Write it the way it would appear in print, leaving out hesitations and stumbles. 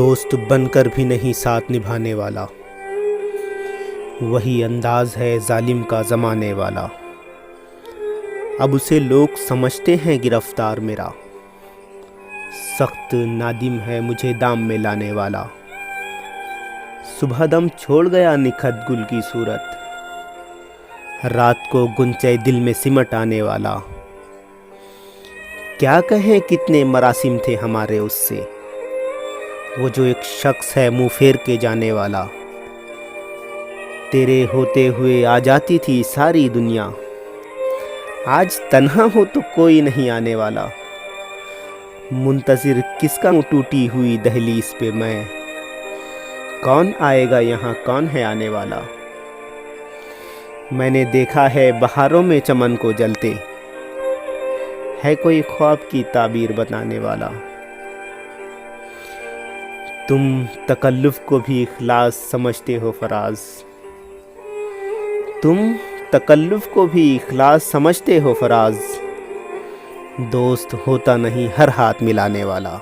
दोस्त बनकर भी नहीं साथ निभाने वाला, वही अंदाज है जालिम का ज़माने वाला। अब उसे लोग समझते हैं गिरफ्तार मेरा, सख्त नादिम है मुझे दाम में लाने वाला। सुबह दम छोड़ गया निखत गुल की सूरत, रात को गुंचे दिल में सिमट आने वाला। क्या कहें कितने मरासिम थे हमारे उससे, वो जो एक शख्स है मुँह फेर के जाने वाला। तेरे होते हुए आ जाती थी सारी दुनिया, आज तन्हा हो तो कोई नहीं आने वाला। मुंतज़िर किसका टूटी हुई दहलीज पे मैं, कौन आएगा यहाँ कौन है आने वाला। मैंने देखा है बहारों में चमन को जलते, है कोई ख्वाब की ताबीर बताने वाला। तुम तकल्लुफ़ को भी इखलास समझते हो फराज, तुम तकल्लुफ़ को भी इखलास समझते हो फराज। दोस्त होता नहीं हर हाथ मिलाने वाला।